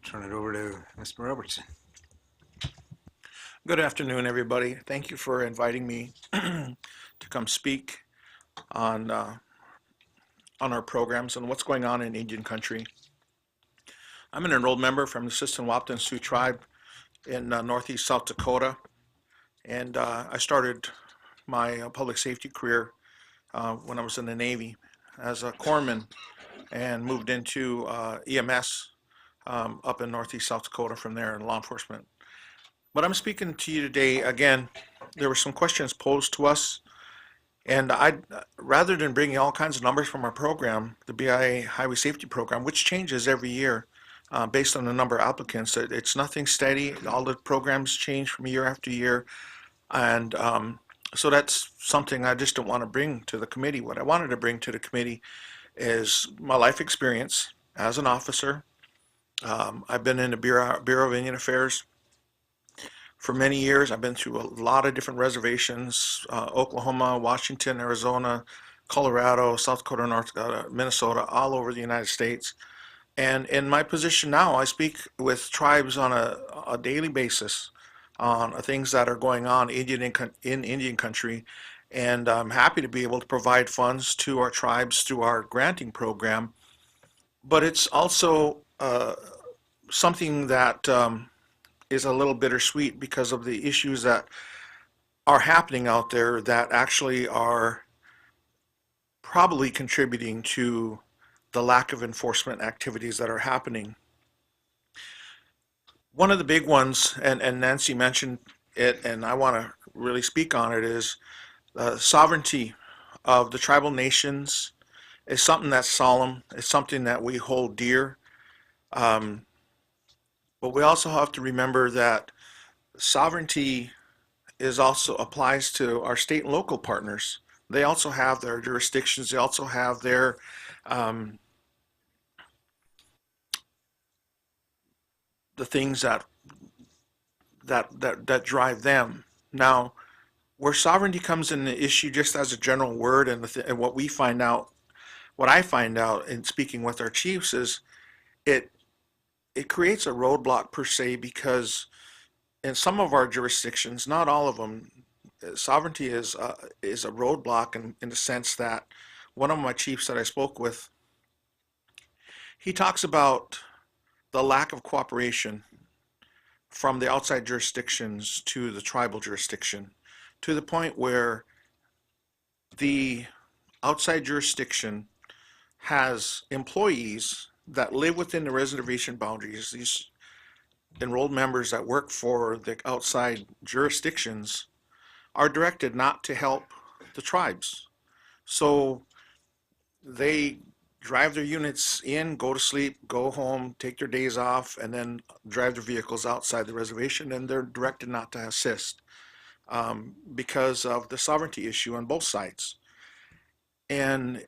Turn it over to Mr. Robertson. Good afternoon, everybody. Thank you for inviting me to come speak on uh, on our programs and what's going on in Indian country. I'm an enrolled member from the Sisseton-Wahpeton Sioux tribe in northeast South Dakota, and I started my public safety career when I was in the Navy as a corpsman and moved into EMS up in northeast South Dakota from there in law enforcement. But I'm speaking to you today again. There were some questions posed to us. And rather than bringing all kinds of numbers from our program, the BIA Highway Safety Program, which changes every year based on the number of applicants, it's nothing steady. All the programs change from year after year. And so that's something I just don't want to bring to the committee. What I wanted to bring to the committee is my life experience as an officer. I've been in the Bureau of Indian Affairs for many years. I've been through a lot of different reservations, Oklahoma, Washington, Arizona, Colorado, South Dakota, North Dakota, Minnesota, all over the United States. And in my position now, I speak with tribes on a daily basis on things that are going on in Indian country. And I'm happy to be able to provide funds to our tribes through our granting program. But it's also something that is a little bittersweet because of the issues that are happening out there that actually are probably contributing to the lack of enforcement activities that are happening. One of the big ones, and Nancy mentioned it, and I want to really speak on it, is sovereignty of the tribal nations is something that's solemn. It's something that we hold dear. Um, but we also have to remember that sovereignty is also applies to our state and local partners. They also have their jurisdictions. They also have their um, the things that drive them. Now, where sovereignty comes in the issue, just as a general word, and what we find out, what I find out in speaking with our chiefs is it it creates a roadblock per se because in some of our jurisdictions, not all of them, sovereignty is a roadblock in the sense that one of my chiefs that I spoke with, he talks about the lack of cooperation from the outside jurisdictions to the tribal jurisdiction, to the point where the outside jurisdiction has employees that live within the reservation boundaries, these enrolled members that work for the outside jurisdictions are directed not to help the tribes. So they drive their units in, go to sleep, go home, take their days off, and then drive their vehicles outside the reservation, and they're directed not to assist because of the sovereignty issue on both sides. And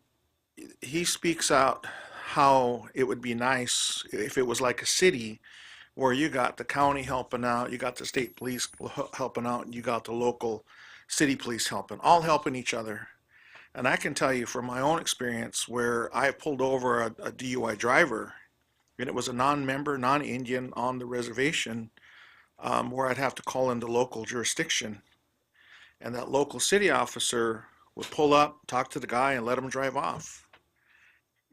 he speaks out how it would be nice if it was like a city where you got the county helping out, you got the state police helping out, and you got the local city police helping, all helping each other. And I can tell you from my own experience where I pulled over a DUI driver, and it was a non-member, non-Indian on the reservation, where I'd have to call into local jurisdiction. And that local city officer would pull up, talk to the guy, and let him drive off.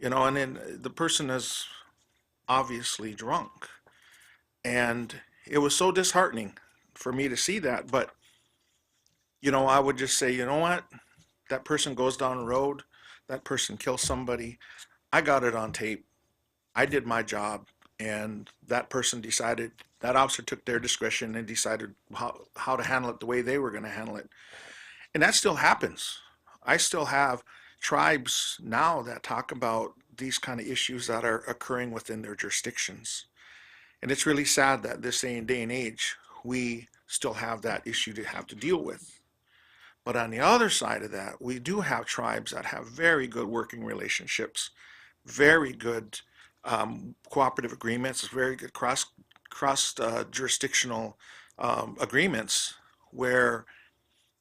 And then the person is obviously drunk. And it was so disheartening for me to see that. But, I would just say, you know what? That person goes down the road, that person kills somebody. I got it on tape. I did my job, and that person decided, that officer took their discretion and decided how to handle it the way they were going to handle it. And that still happens. I still have tribes now that talk about these kind of issues that are occurring within their jurisdictions. And it's really sad that this day and age, we still have that issue to have to deal with. But on the other side of that, we do have tribes that have very good working relationships, very good cooperative agreements, very good cross jurisdictional agreements where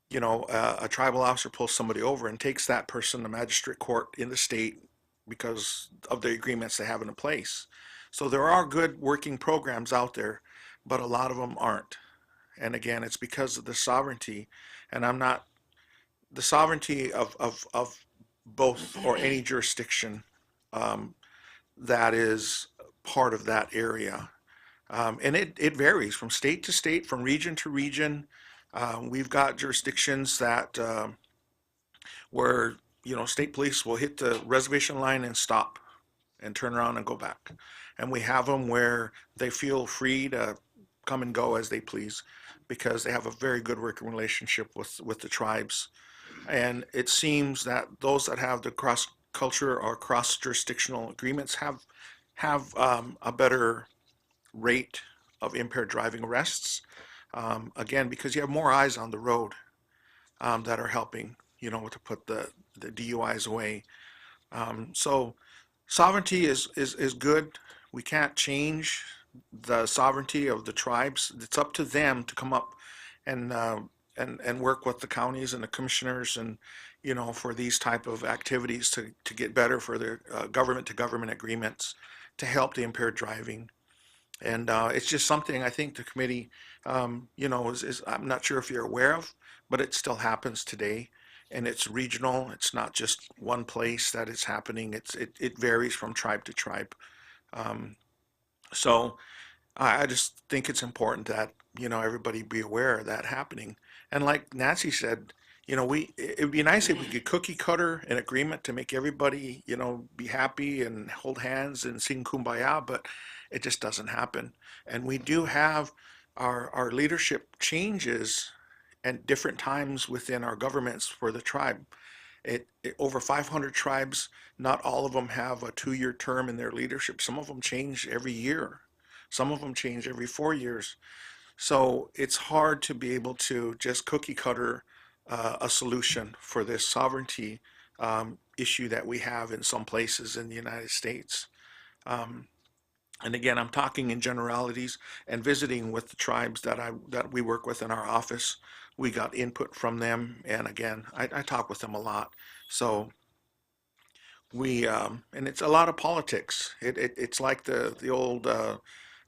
a tribal officer pulls somebody over and takes that person to magistrate court in the state because of the agreements they have in place. So there are good working programs out there, but a lot of them aren't. And again, it's because of the sovereignty, and I'm not the sovereignty of both or any jurisdiction um, that is part of that area. And it varies from state to state, from region to region. We've got jurisdictions that where state police will hit the reservation line and stop and turn around and go back. And we have them where they feel free to come and go as they please because they have a very good working relationship with the tribes. And it seems that those that have the cross culture or cross jurisdictional agreements have a better rate of impaired driving arrests. Again, because you have more eyes on the road that are helping, to put the DUIs away. So sovereignty is good. We can't change the sovereignty of the tribes. It's up to them to come up and and work with the counties and the commissioners and for these type of activities to get better for their government to government agreements to help the impaired driving. And it's just something I think the committee, is I'm not sure if you're aware of, but it still happens today. And it's regional. It's not just one place that it's happening. It varies from tribe to tribe. Um, so I just think it's important that, everybody be aware of that happening. And like Nancy said, it would be nice if we could cookie cutter an agreement to make everybody, be happy and hold hands and sing kumbaya, but it just doesn't happen. And we do have our leadership changes at different times within our governments for the tribe. Over 500 tribes, not all of them have a 2-year term in their leadership. Some of them change every year. Some of them change every 4 years. So it's hard to be able to just cookie cutter a solution for this sovereignty issue that we have in some places in the United States. Um, and again, I'm talking in generalities and visiting with the tribes that we work with in our office. We got input from them, and again, I talk with them a lot. So and it's a lot of politics. It's like the old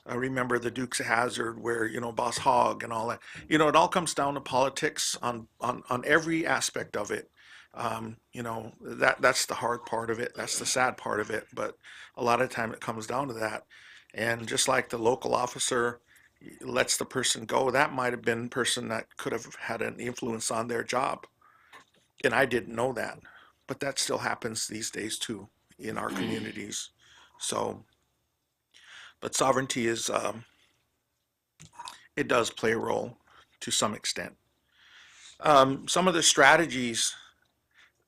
I remember the Dukes of Hazzard, where Boss Hogg and all that. It all comes down to politics on every aspect of it. That's the hard part of it. That's the sad part of it. But a lot of time it comes down to that. And just like the local officer lets the person go, that might have been a person that could have had an influence on their job. And I didn't know that. But that still happens these days too in our communities. So, but sovereignty is it does play a role to some extent. Some of the strategies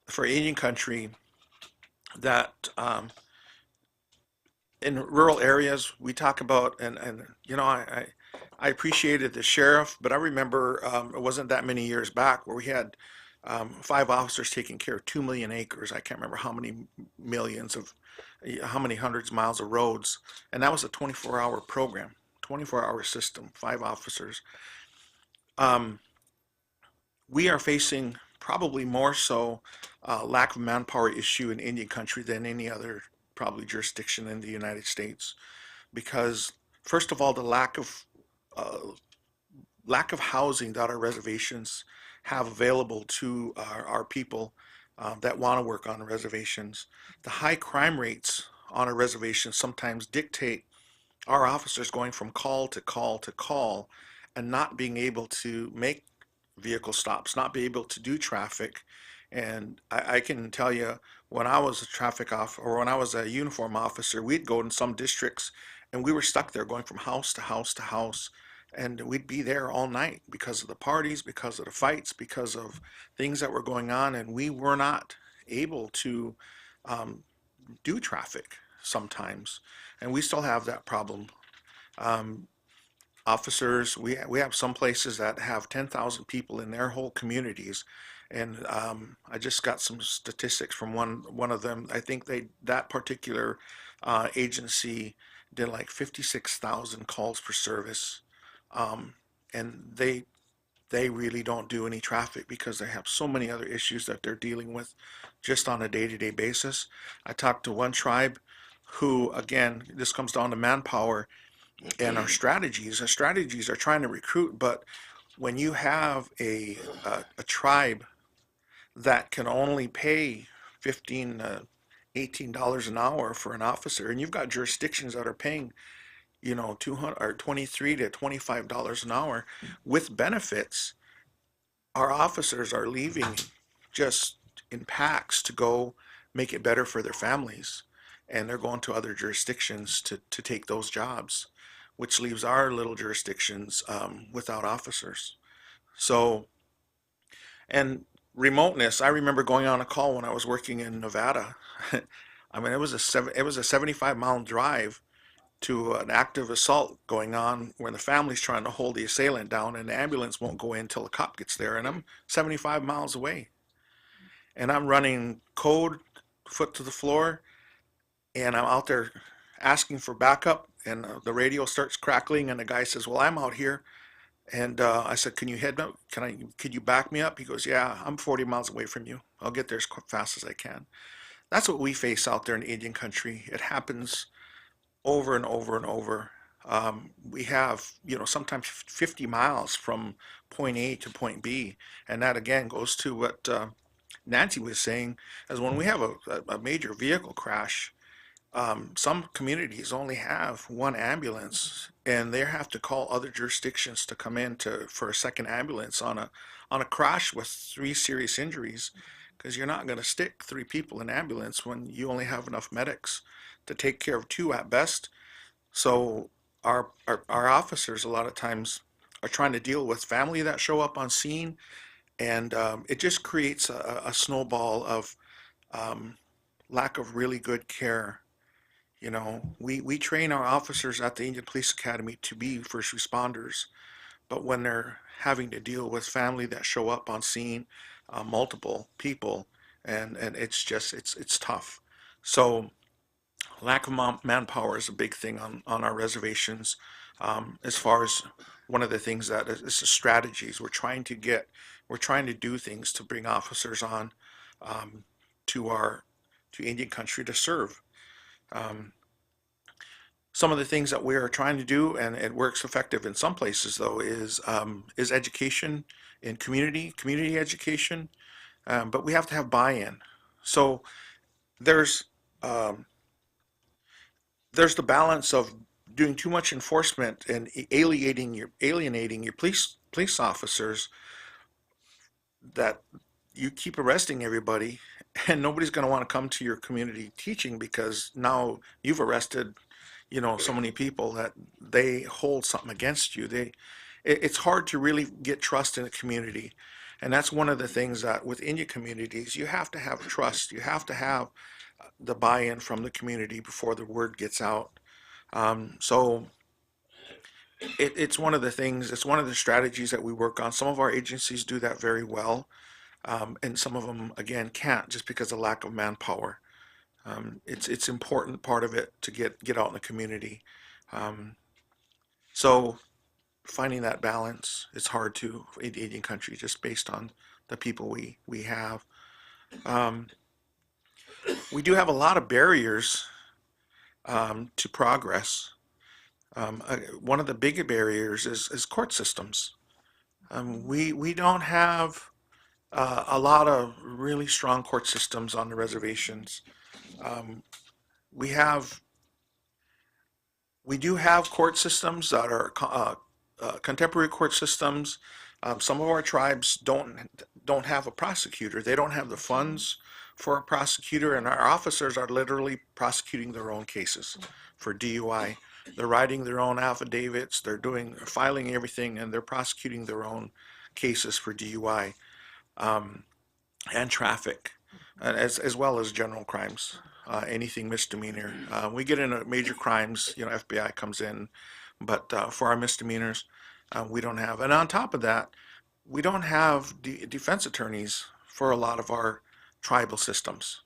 for Indian country that in rural areas we talk about, and I appreciated the sheriff, but I remember it wasn't that many years back where we had 5 officers taking care of 2 million acres. I can't remember how many millions of, how many hundreds of miles of roads, and that was a 24-hour program, 24-hour system, 5 officers. Um, we are facing probably more so lack of manpower issue in Indian country than any other probably jurisdiction in the United States because first of all the uh, lack of housing that our reservations have available to our people that want to work on the reservations. The high crime rates on a reservation sometimes dictate our officers going from call to call to call and not being able to make vehicle stops, not be able to do traffic. And I can tell you, when I was a traffic off or when I was a uniform officer, we'd go in some districts and we were stuck there going from house to house to house. And we'd be there all night because of the parties, because of the fights, because of things that were going on. And we were not able to um, do traffic sometimes. And we still have that problem. Um, Officers, we have some places that have 10,000 people in their whole communities, and I just got some statistics from one of them. I think that particular agency did like 56,000 calls per service, um, and they really don't do any traffic because they have so many other issues that they're dealing with just on a day-to-day basis. I talked to one tribe who, again, this comes down to manpower and our strategies. Our strategies are trying to recruit, but when you have a tribe that can only pay 15 $18 an hour for an officer, and you've got jurisdictions that are paying, 200 or 23 to $25 an hour with benefits, our officers are leaving just in packs to go make it better for their families. And they're going to other jurisdictions to take those jobs, which leaves our little jurisdictions without officers. So, and remoteness, I remember going on a call when I was working in Nevada. I mean, it was a 75-mile drive to an active assault going on where the family's trying to hold the assailant down and the ambulance won't go in until the cop gets there, and I'm 75 miles away, and I'm running code, foot to the floor, and I'm out there asking for backup, and the radio starts crackling, and the guy says, well, I'm out here. And I said, can you head up? Could you back me up? He goes, yeah, I'm 40 miles away from you. I'll get there as fast as I can. That's what we face out there in Indian country. It happens over and over and over. We have, sometimes 50 miles from point A to point B. And that again goes to what Nancy was saying, as when we have a major vehicle crash, some communities only have one ambulance, and they have to call other jurisdictions to come in for a second ambulance on a crash with three serious injuries, because you're not going to stick three people in an ambulance when you only have enough medics to take care of two at best. So our officers a lot of times are trying to deal with family that show up on scene, and it just creates a snowball of um, lack of really good care. We train our officers at the Indian Police Academy to be first responders, but when they're having to deal with family that show up on scene, multiple people, and it's tough. So lack of manpower is a big thing on our reservations. As far as one of the things that is the strategies we're trying to do things to bring officers on um, to our to Indian country to serve. Um, some of the things that we are trying to do, and it works effective in some places though, is education in community education, but we have to have buy-in. So there's um, there's the balance of doing too much enforcement and alienating your police officers, that you keep arresting everybody, and nobody's going to want to come to your community teaching because now you've arrested so many people that they hold something against you. It's hard to really get trust in a community, and that's one of the things that with Indian communities you have to have trust. You have to have the buy-in from the community before the word gets out. So it's one of the things. It's one of the strategies that we work on. Some of our agencies do that very well, and some of them again can't just because of lack of manpower. It's important part of it to get out in the community. Um, so finding that balance is hard to in Indian country just based on the people we have. Um, we do have a lot of barriers to progress. One of the bigger barriers is court systems. We don't have a lot of really strong court systems on the reservations. Um, we have we do have court systems that are contemporary court systems. Some of our tribes don't have a prosecutor. They don't have the funds for a prosecutor, and our officers are literally prosecuting their own cases for DUI. They're writing their own affidavits. Filing everything, and they're prosecuting their own cases for DUI and traffic, as well as general crimes, anything misdemeanor. We get into major crimes, FBI comes in, but for our misdemeanors, we don't have. And on top of that, we don't have defense attorneys for a lot of our tribal systems.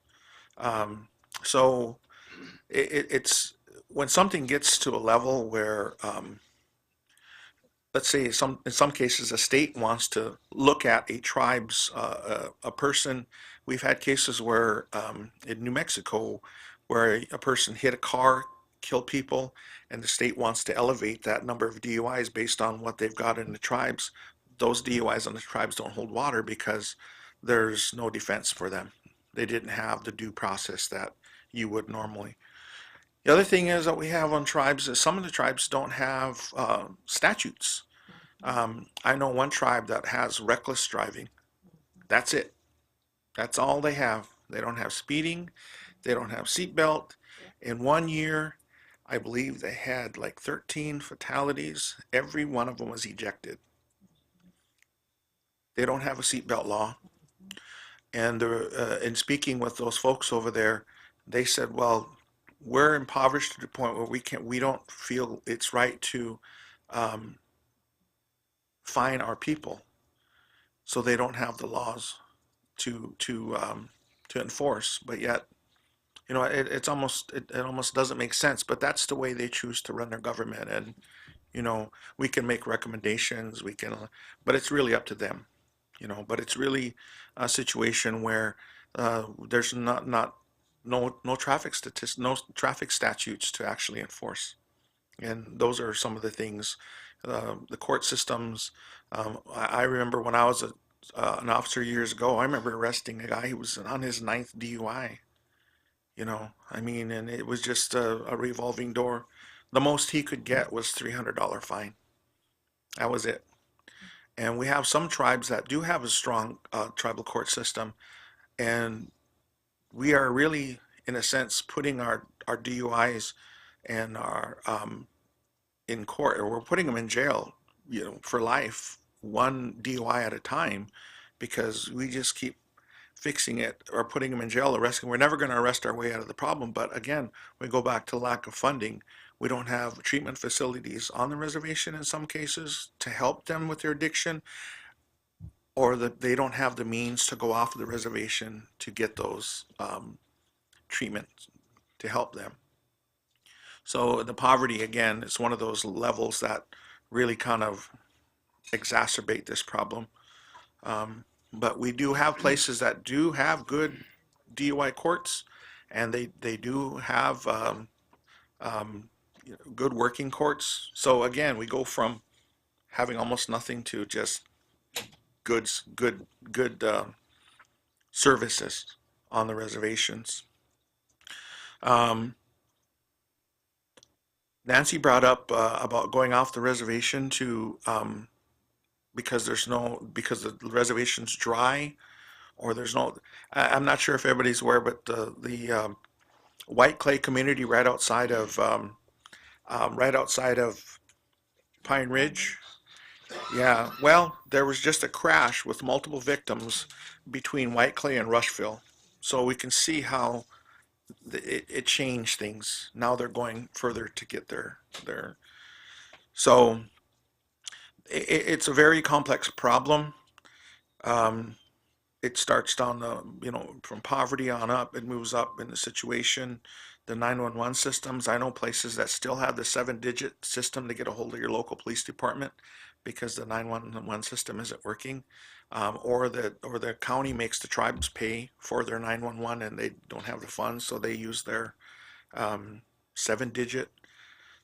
Um, so it's when something gets to a level where let's say in some cases a state wants to look at a tribe's a person. We've had cases where in New Mexico where a person hit a car, killed people, and the state wants to elevate that number of DUIs based on what they've got in the tribes. Those DUIs on the tribes don't hold water because there's no defense for them. They didn't have the due process that you would normally. The other thing is that we have on tribes is some of the tribes don't have statutes. I know one tribe that has reckless driving. That's it. That's all they have. They don't have speeding. They don't have seatbelt. In 1 year, I believe they had like 13 fatalities. Every one of them was ejected. They don't have a seatbelt law. And in speaking with those folks over there, they said, "Well, we're impoverished to the point where we don't feel it's right to um, fine our people, so they don't have the laws to enforce. But yet, it almost doesn't make sense. But that's the way they choose to run their government, and we can make recommendations. But it's really up to them. But it's really a situation where there's not no no traffic statutes to actually enforce. And those are some of the things. The court systems. I remember when I was an officer years ago. I remember arresting a guy who was on his ninth DUI. I mean, and it was just a revolving door. The most he could get was $300 fine. That was it. And we have some tribes that do have a strong tribal court system, and we are really, in a sense, putting our DUIs and our in court, or we're putting them in jail, for life, one DUI at a time, because we just keep fixing it or putting them in jail, arresting. We're never going to arrest our way out of the problem. But again, we go back to lack of funding. We don't have treatment facilities on the reservation in some cases to help them with their addiction, or that they don't have the means to go off of the reservation to get those treatments to help them. So the poverty, again, is one of those levels that really kind of exacerbate this problem. But we do have places that do have good DUI courts, and they do have um, good working courts. So again, we go from having almost nothing to just good services on the reservations. Um, Nancy brought up about going off the reservation to because because the reservation's dry, or there's no. I'm not sure if everybody's aware, but the White Clay community right outside of Pine Ridge. Yeah, well, there was just a crash with multiple victims between White Clay and Rushville. So we can see how it changed things. Now they're going further to get their. So it's a very complex problem. Um, it starts down from poverty on up. It moves up in the situation. The 911 systems. I know places that still have the 7-digit system to get a hold of your local police department because the 911 system isn't working, or the county makes the tribes pay for their 911 and they don't have the funds, so they use their 7-digit.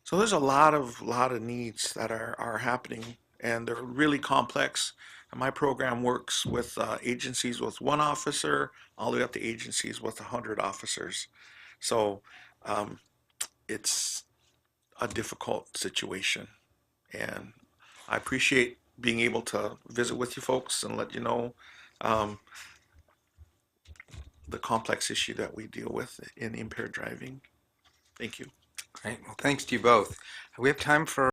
So there's a lot of needs that are happening, and they're really complex. And my program works with agencies with one officer all the way up to agencies with 100 officers. So um, it's a difficult situation, and I appreciate being able to visit with you folks and let you know um, the complex issue that we deal with in impaired driving. Thank you. Great. Well, thanks to you both. We have time for